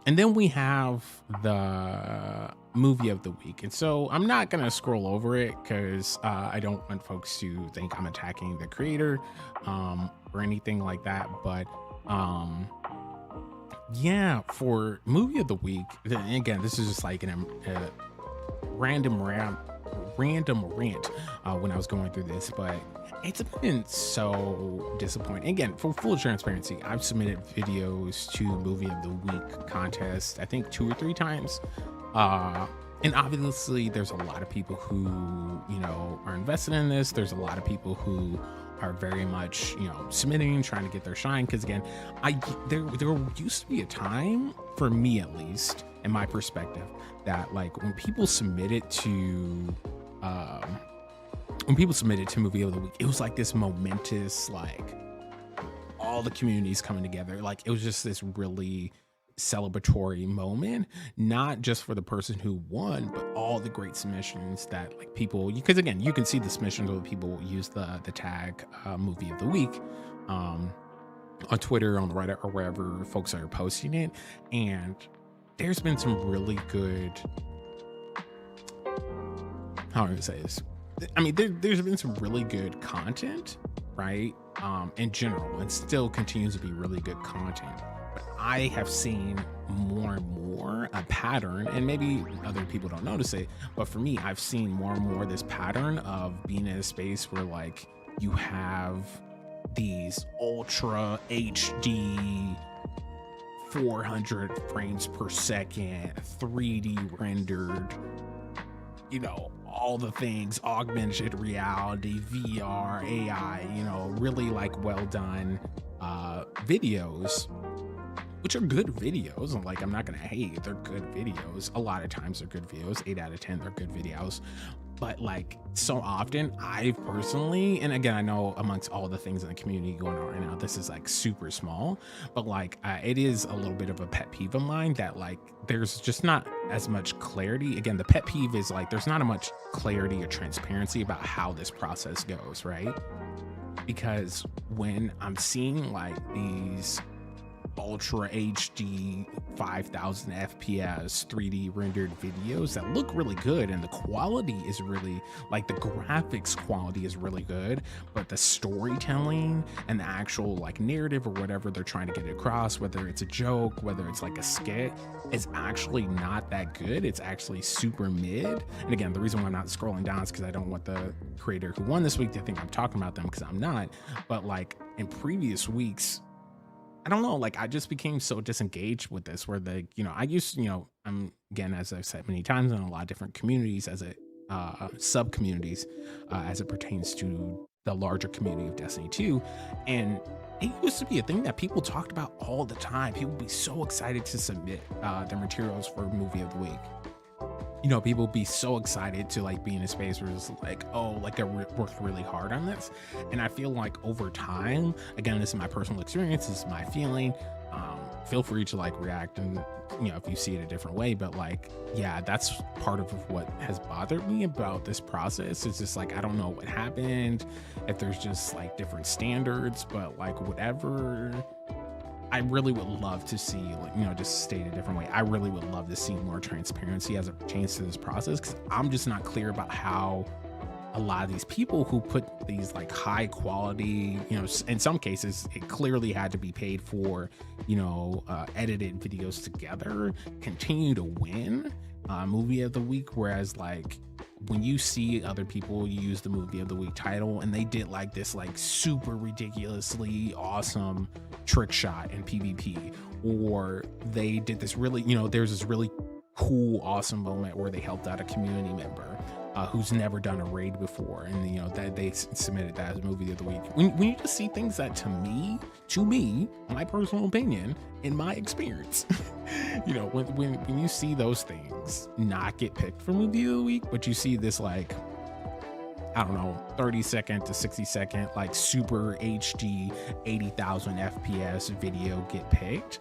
And then we have the movie of the week. And so I'm not going to scroll over it because I don't want folks to think I'm attacking the creator or anything like that. But yeah, for movie of the week, again, this is just like a random rant when I was going through this, but it's been so disappointing. Again, for full transparency, I've submitted videos to movie of the week contest, I think 2 or 3 times. And obviously there's a lot of people who, are invested in this. There's a lot of people who are very much, submitting, trying to get their shine. Cause again, there used to be a time, for me at least, in my perspective, that like when people submitted to movie of the week, it was like this momentous, like all the communities coming together. Like it was just this really celebratory moment, not just for the person who won, but all the great submissions that like people, because again, you can see the submissions where people use the tag movie of the week on Twitter, on Reddit, or wherever folks are posting it. And there's been some really good, how do I gonna say this? I mean, there's been some really good content, right? In general, and still continues to be really good content. But I have seen more and more a pattern, and maybe other people don't notice it, but for me, I've seen more and more this pattern of being in a space where like you have these ultra HD 400 frames per second 3D rendered, all the things, augmented reality, VR, AI, really like well done videos, which are good videos. And like, I'm not gonna hate, they're good videos. A lot of times they're good videos, 8 out of 10, they're good videos. But like so often I personally, and again, I know amongst all the things in the community going on right now, this is like super small, but like it is a little bit of a pet peeve of mine that like there's just not as much clarity. Again, the pet peeve is like there's not a much clarity or transparency about how this process goes, right? Because when I'm seeing like these ultra HD 5000 FPS 3D rendered videos that look really good, and the quality is really like, the graphics quality is really good, but the storytelling and the actual like narrative or whatever they're trying to get across, whether it's a joke, whether it's like a skit, is actually not that good. It's actually super mid. And again, the reason why I'm not scrolling down is because I don't want the creator who won this week to think I'm talking about them, because I'm not. But like in previous weeks, I don't know, like I just became so disengaged with this, where I used to, I'm, again, as I've said many times, in a lot of different communities as a sub communities as it pertains to the larger community of Destiny 2. And it used to be a thing that people talked about all the time. People would be so excited to submit their materials for movie of the week. People be so excited to like be in a space where it's like, oh, like I worked really hard on this. And I feel like over time, again, this is my personal experience, this is my feeling. Feel free to like react and if you see it a different way, but like, yeah, that's part of what has bothered me about this process. It's just like, I don't know what happened, if there's just like different standards, but like whatever. I really would love to see, like, just state a different way, I really would love to see more transparency as it pertains to this process, because I'm just not clear about how a lot of these people who put these like high quality, in some cases it clearly had to be paid for, edited videos together, continue to win movie of the week. Whereas like when you see other people use the movie of the week title and they did like this like super ridiculously awesome trick shot in PvP, or they did this really, there's this really cool awesome moment where they helped out a community member who's never done a raid before, and that they submitted that as a movie of the week. When you just see things that to me, my personal opinion, in my experience, when you see those things not get picked for movie of the week, but you see this like, I don't know, 30-second to 60-second, like super HD 80,000 FPS video get picked.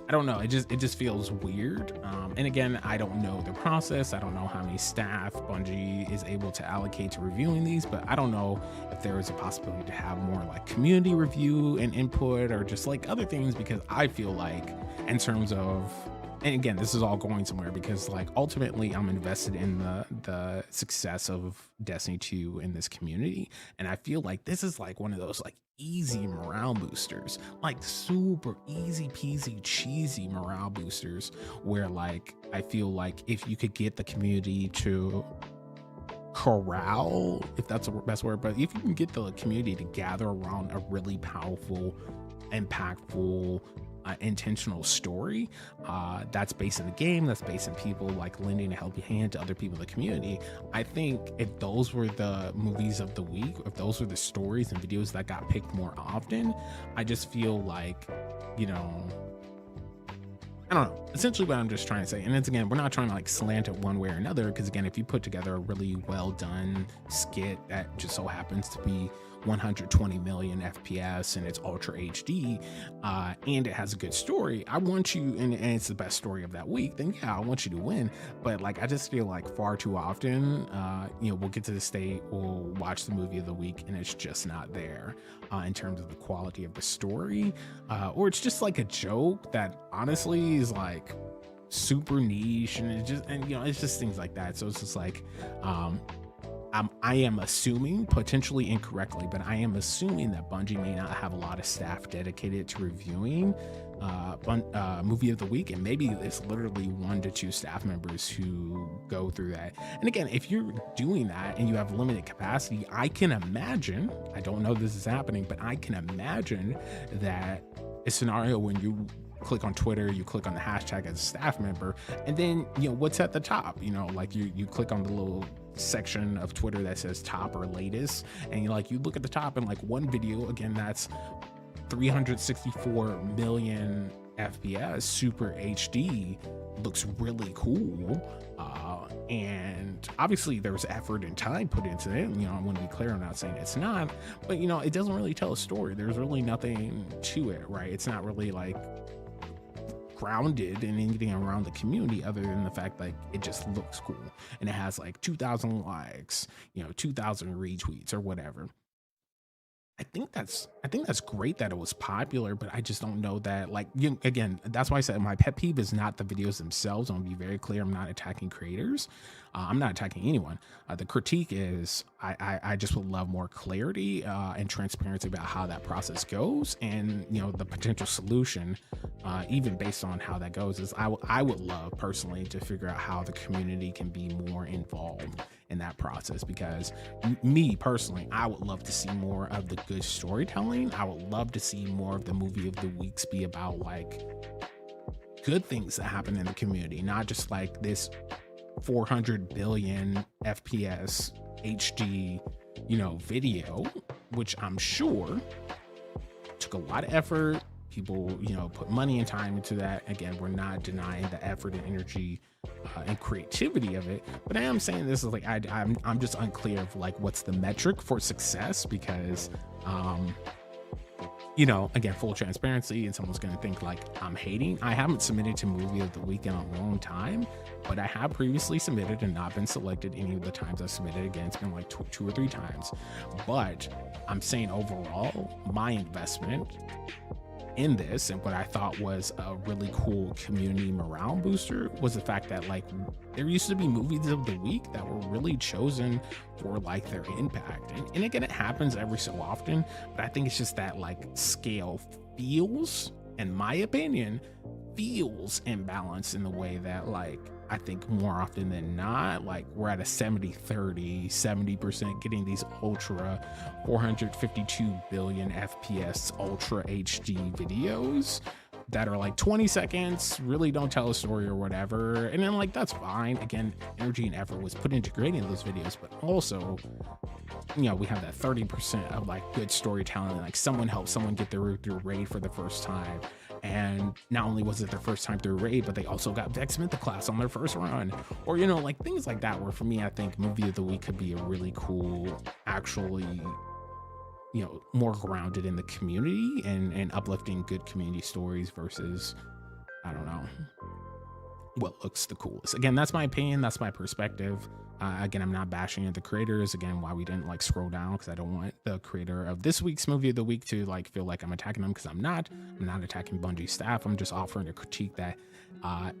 I don't know. It just feels weird. And again, I don't know the process. I don't know how many staff Bungie is able to allocate to reviewing these, but I don't know if there is a possibility to have more like community review and input, or just like other things, because I feel like in terms of and again, this is all going somewhere because like ultimately I'm invested in the success of Destiny 2 in this community. And I feel like this is like one of those like easy morale boosters, like super easy peasy cheesy morale boosters, where like I feel like if you could get the community to corral, if that's the best word, but if you can get the community to gather around a really powerful, impactful, intentional story that's based in the game, that's based in people like lending a helping hand to other people in the community. I think if those were the movies of the week, if those were the stories and videos that got picked more often, I just feel like, you know, I don't know, essentially what I'm just trying to say. And it's, again, we're not trying to like slant it one way or another, because again, if you put together a really well done skit that just so happens to be 120 million FPS and it's ultra HD, and it has a good story, I want you, and it's the best story of that week, then yeah, I want you to win. But like, I just feel like far too often, you know, we'll get to the state, we'll watch the movie of the week, and it's just not there in terms of the quality of the story, or it's just like a joke that honestly is like super niche, and it just, and you know, it's just things like that. So it's just like, I am assuming, potentially incorrectly, but I am assuming that Bungie may not have a lot of staff dedicated to reviewing movie of the week, and maybe it's literally 1 to 2 staff members who go through that. And again, if you're doing that and you have limited capacity, I can imagine, I don't know if this is happening, but I can imagine that a scenario when you click on Twitter, you click on the hashtag as a staff member, and then, you know, what's at the top, you know, like you click on the little section of Twitter that says top or latest, and you look at the top, and like one video, again, that's 364 million FPS super HD, looks really cool, and obviously there was effort and time put into it. You know, I want to be clear, I'm not saying it's not, but you know, it doesn't really tell a story. There's really nothing to it, right? It's not really like grounded in anything around the community other than the fact like it just looks cool, and it has like 2,000 likes, you know, 2,000 retweets or whatever. I think that's great that it was popular, but I just don't know that, like, you, again, that's why I said my pet peeve is not the videos themselves. I'm gonna be very clear, I'm not attacking creators, I'm not attacking anyone. The critique is I just would love more clarity and transparency about how that process goes, and you know, the potential solution, even based on how that goes, is I would love personally to figure out how the community can be more involved in that process, because me personally, I would love to see more of the good storytelling. I would love to see more of the movie of the weeks be about like good things that happen in the community, not just like this 400 billion FPS HD, you know, video, which I'm sure took a lot of effort. People, you know, put money and time into that. Again, we're not denying the effort and energy and creativity of it, but I am saying this is like I'm just unclear of like what's the metric for success, because you know, again, full transparency, and someone's going to think like I'm hating. I haven't submitted to movie of the week in a long time, but I have previously submitted and not been selected any of the times I submitted. Again, it's been like 2 or 3 times, but I'm saying overall, my investment in this and what I thought was a really cool community morale booster was the fact that like there used to be movies of the week that were really chosen for like their impact, and again, it happens every so often, but I think it's just that like scale feels, in my opinion, feels imbalanced in the way that like I think more often than not, like we're at a 70-30, 70% getting these ultra 452 billion FPS ultra HD videos that are like 20 seconds, really don't tell a story or whatever. And then like, that's fine. Again, energy and effort was put into creating those videos, but also, you know, we have that 30% of like good storytelling, like someone helped someone get through raid for the first time, and not only was it their first time through raid, but they also got Vex Mythic class on their first run, or you know, like things like that, where for me I think movie of the week could be a really cool, actually, you know, more grounded in the community and uplifting good community stories versus, I don't know, what looks the coolest. Again, that's my opinion, that's my perspective. Again, I'm not bashing at the creators. Again, why we didn't like scroll down, because I don't want the creator of this week's movie of the week to like feel like I'm attacking them, because I'm not attacking Bungie staff. I'm just offering a critique that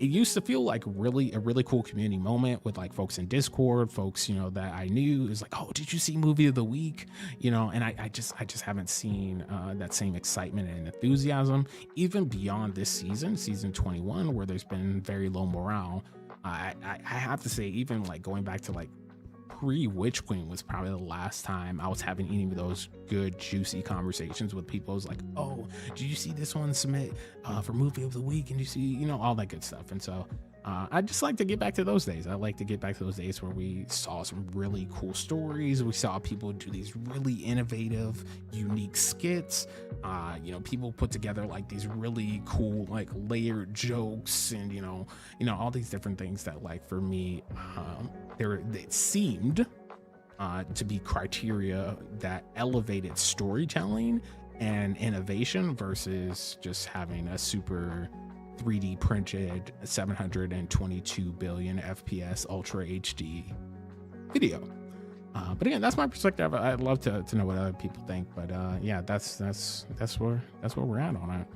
it used to feel like a really cool community moment with like folks in Discord, folks, you know, that I knew. Is like, oh, did you see movie of the week? You know, and I just haven't seen that same excitement and enthusiasm even beyond this season 21, where there's been very low morale. I have to say, even like going back to like pre-Witch Queen was probably the last time I was having any of those good juicy conversations with people. It was like, oh, did you see this one submit for movie of the week, and you see, you know, all that good stuff. And so I just like to get back to those days. I like to get back to those days where we saw some really cool stories. We saw people do these really innovative, unique skits. You know, people put together like these really cool, like layered jokes, and you know, all these different things that, like, for me, it seemed to be criteria that elevated storytelling and innovation versus just having a super 3D printed 722 billion FPS Ultra HD video. But again, that's my perspective. I'd love to know what other people think. But yeah, that's where we're at on it.